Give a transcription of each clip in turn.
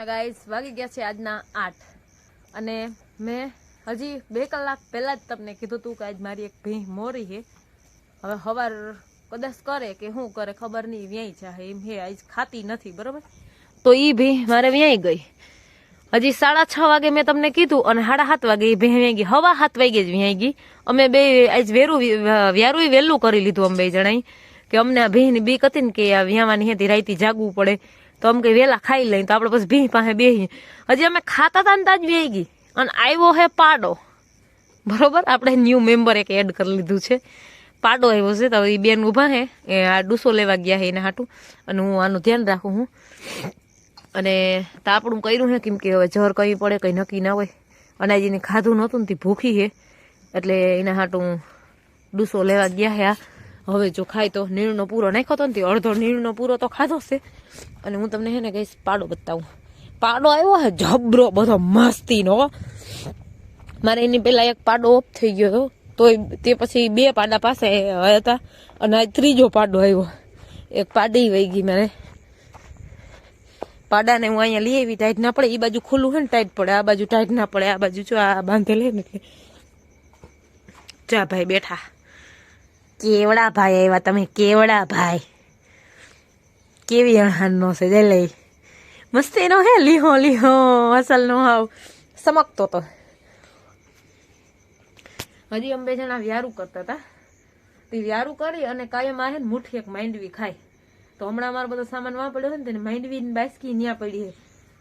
Guys વાગી ગયા છે આજના 8 અને મેં હજી 2 કલાક પહેલા જ તમને કીધું હતું કે આજ મારી એક ભીં મોરી છે. હવે હવાર કદાચ કરે કે શું કરે ખબર નહીં, વ્યાઈ છે એમ હે, આજ ખાતી નથી બરોબર. તો ઈ ભીં મારે વ્યાઈ ગઈ. હજી 6:30 વાગે મેં તમને કીધું અને 7:30 વાગે એ ભીં વ્યાઈ ગઈ. 7:15 વાગે જ વ્યાઈ ગઈ. અમે બે આજ વ્યારું વહેલું કરી લીધું અમે બે જણાઈ કે અમને આ ભીંની બીક હતી ને કે આ વ્યાવાની હતી, રાઈતી જાગવું પડે તો અમે કઈ વેલા ખાઈ લઈ તો આપણે પછી ભીં પાસે બેસી. હજી અમે ખાતા હતા ને તાજ વ્યાઈ ગઈ અને આવ્યો હે પાડો બરોબર. આપણે ન્યૂ મેમ્બર એક એડ કરી લીધું છે, પાડો આવ્યો છે. તો એ બેન ઊભા હે, એ આ ડૂસો લેવા ગયા હે એને હાટું અને હું આનું ધ્યાન રાખું હું. અને તાપડું કર્યું હે કેમ કે હવે જર કઈ પડે કઈ નક્કી ના હોય. અનાજ એને ખાધું નહોતું ને તે ભૂખી હે એટલે એના હાટું ડૂસો લેવા ગયા હે. હવે જો ખાય તો નીણનો પૂરો નાખ્યો હતો ને અડધો નીણનો પૂરો તો ખાધો છે. અને હું તમને હે ને કહીશ પાડો બતાવું. પાડો આવ્યો હે જબરો બધો મસ્તીનો. મારે એની પેલા એક પાડો ઓફ થઈ ગયો હતો તો તે પછી 2 પાડા પાસે હતા અને આજ 3જો પાડો આવ્યો. એક પાડી વહી ગઈ મારે. પાડાને હું અહીંયા લઈ આવી, ટાઈટ ના પડે. એ બાજુ ખુલ્લું હોય ને ટાઈટ પડે, આ બાજુ ટાઈટ ના પડે. આ બાજુ જો આ બાંધેલે ને એટલે ચા ભાઈ બેઠા. કેવડા ભાઈ આવ્યા તમે, કેવડા ભાઈ. કેવી અણહાનનો છે જઈ લઈ મસ્તીનો હે. લીહો લીહો અસલનો હાવ સમકતો તો. હજી અમે 2 જણા વ્યારું કરતા હતા. તે વ્યારું કરી અને કાયમ આ હે ને મુઠ્ઠી એક માંડવી ખાય. તો હમણાં અમારો બધો સામાન વાં પડ્યો છે ને તેને માંડવી ને બાસકી ન્યા પડી છે.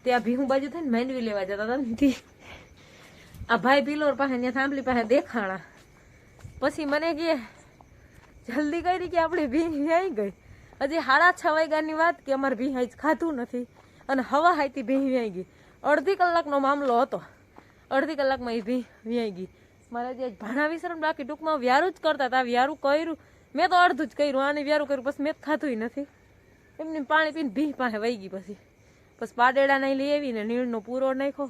ત્યાં ભીહું બાજુ થઈને માંડવી લેવા જતા હતા ને આ ભાઈ પિલોર પાસે ત્યાં થાંભલી પાસે દેખાણા. પછી મને કે જલ્દી કરી કે આપણે ભીં આવી ગઈ. હજી 6:30 વાગ્યાની વાત કે અમારે ભીં આજ ખાધું નથી અને હવા હાઈથી ભીં વ્યાઈ ગઈ. અડધી કલાકનો મામલો હતો. અડધી કલાકમાં એ ભીં વ્યાઈ ગઈ. મારે જે ભાણા વિસરણ બાકી ટૂંકમાં વ્યારું જ કરતા હતા. વ્યારું કર્યું મેં તો અડધું જ કર્યું, આને વ્યારું કર્યું પછી મેં જ ખાધું નથી. એમને પાણી પીને ભીં પાસે વહી ગઈ. પછી પાડેડા નહીં લઈ આવીને નીણનો પૂરો નાખ્યો.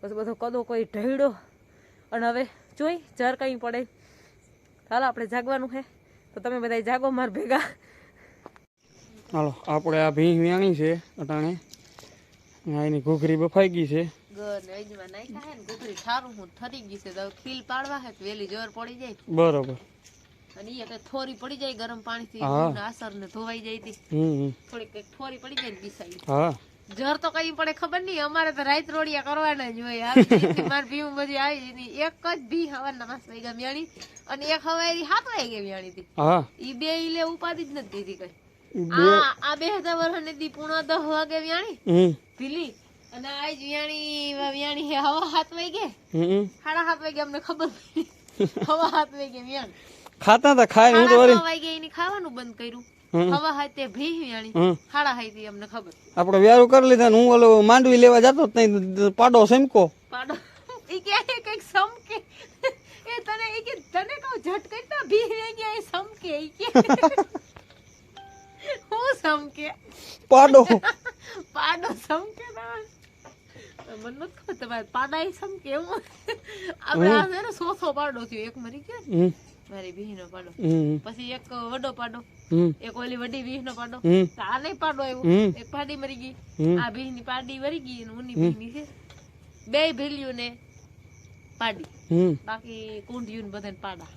પછી બધો કદો કોઈ ઢળ્યો અને હવે જોઈ જર કંઈ પડે. ચાલો આપણે જાગવાનું છે તો તમે બધા જાગો માર ભેગા. હાલો આપણે આ ભીં વ્યાણી છે અટાણે. એની ઘૂઘરી બફાઈ ગઈ છે. બરોબર. અને એ કઈ થોરી પડી જાય ગરમ પાણીથી આસર ને ધોવાઈ જાય તી થોડીક કઈક થોરી પડી જાય ને બિસાઈ. હા જર તો કઈ પડે ખબર નહીં. અમારે તો રાત રોડિયા કરવાના જ હોય. મારી ભીમ બધી આવી એક જ ભી હવાના 5 વાગ્યા વ્યાણી અને એક હવારી 7 વાગે વ્યાણી હતી. હા ઈ બે લે ઉપાધિ જ નથી દીધી કઈ. આ 2000 વર્ષ દી પૂણા 10 વાગે વ્યાણી ભીલી અને આજ વ્યાણી હે હવા 7 વાગે 7:30 વાગે અમને ખબર પડી. હવા 7 વાગે વ્યાણી ખાતા હતા ખાય. હું તો વળી 6 વાગે એની ખાવાનું બંધ કર્યું. હવા હાથે ભી વ્યાણી 7:30 અમને ખબર. આપણે વ્યારું કરી લીધા ને હું ઓલો માંડવી લેવા જતો જ નહીં. પાડો સમકો પાડો ઈ કે કઈક સમકે એ તને કહું ઝટ કરતા ભી ગયા એ સમકે ઈ કે હું સમકે પાડો સમકે ના મન નથી ખબર તમારે પાડા એ સમકે એવું. આપણે આ છે ને 100 પાડો થયો. એક મરી ગયો મારી ભી નો પાડો, પછી એક વડો પાડો, એક ઓલી વડી ભી નો પાડો. આ નહીં પાડો આવ્યો. એક પાડી મરી ગઈ. આ ભી ની પાડી મરી ગઈ અને ઉની ભી ની છે. 2 ભીલ્યું ને પાડી, બાકી કુંડિયું ને બધાને પાડા.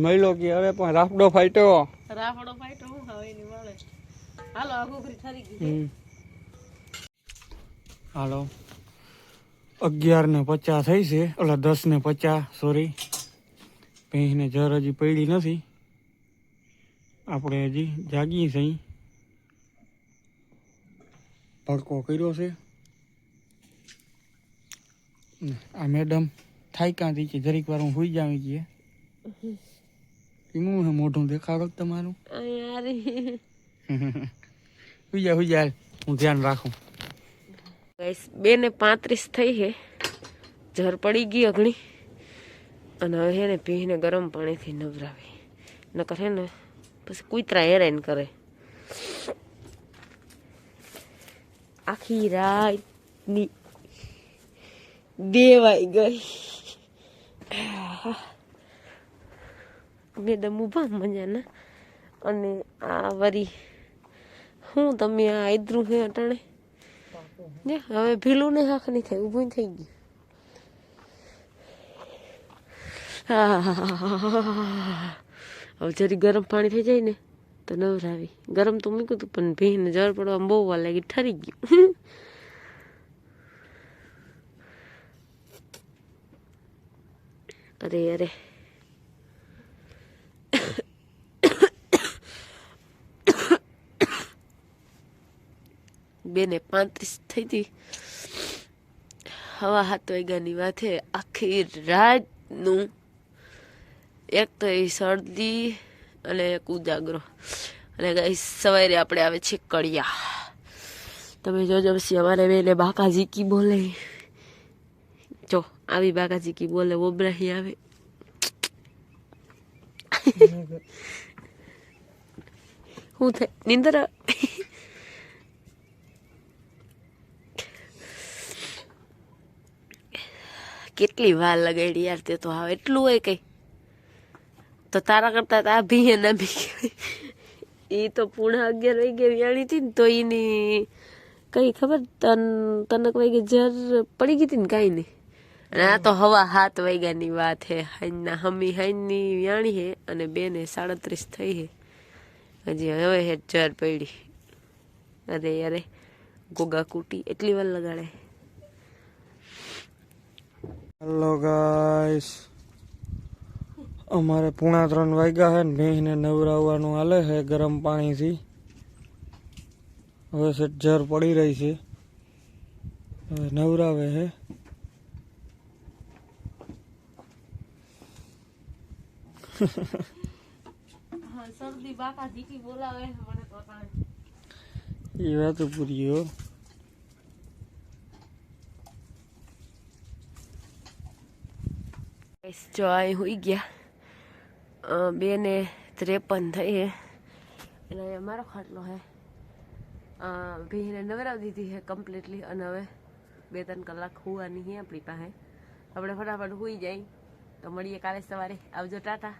મહિલો કે અરે પણ રાફડો ફાટ્યો હું હવે એની વાળે. હાલો આ ઘૂઘરી ઠરી ગઈ. હાલો 11:50 થઈ છે. ઓલા 10:50 સોરી. ભેંસને જર હજી પડી નથી. આપણે હજી જાગીએ છીએ. ભડકો કર્યો છે. આ મેડમ થાક્યા હતી કે જરીક વાર હું સુઈ જાવી છીએ. કેવું મોઢું દેખાડો તમારું? સુઈ જા હું ધ્યાન રાખું. 2:35 થઈ છે. જર પડી ગઈ અઘણી અને હવે હે ને ભીને ગરમ પાણીથી નવરાવી નકર હે ને પછી કૂતરા હેરાન કરે. આખી રાતની 2 વાગી ગઈ. મેડમ ઉભા મજાના અને આ વરી હું તમે આ આદરું હે અટાણે ને હવે ભીલું ને હાખ નહીં થાય, ઊભું થઈ ગયું. હવે જરી ગરમ પાણી થઈ જાય ને તો નવરાવી. ગરમ તો મૂક્યું હતું પણ ભીને જર પડવા બહુ વાર લાગી, ઠરી ગયું. અરે અરે બેને 35 થઈ હતી. હવા 7 વાગ્યાની વાત છે. આખી રાતનું એક તો એ શરદી અને એક ઉજાગરો. અને ગાઈસ સવારે આપણે આવે છે કડિયા. તમે જોજો પછી અમારે બેને બાકાજી કી બોલે. જો આવી બાકાજી કી બોલે ઓબરાહી આવે. હું થાય નિંદર કેટલી વાર લગાડી યાર તે તો. હવે એટલું હોય કઈ તો તારા કરતા આ ભી ના ભી એ તો 11:30 વાગે વ્યાણી હતી ને તો એની કઈ ખબર તનક વાગે જર પડી ગઈ હતી ને કઈ નહીં. અને આ તો હવા 7 વાગ્યાની વાત હે. હાઈના હમી હાઈની વ્યાણી હે અને બેને 37 થઈ હે. હજી હવે હે જર પડી. અરે અરે ગોગા કુટી એટલી વાર લગાડે. હેલો ગાઈસ, અમારે 2:45 વાગ્યા હે ને ભેંસને નવરાવવાનું હાલે છે ગરમ પાણીથી. હવે સેટ જર પડી રહી છે, હવે નવરાવે છે. શરદી બાકા જીકી બોલાવે મને તો એ વાત પૂરી હો. જો આ હોઈ ગયા. 2:53 થઈ હે એટલે અમારો ખાટલો હે. ભીને નવરાવી દીધી હે કમ્પ્લીટલી. અને હવે 2-3 કલાક હુવાની હે આપણી પાસે. આપણે ફટાફટ હુઈ જાય તો મળીએ કાલે સવારે. આવજો, ટાટા.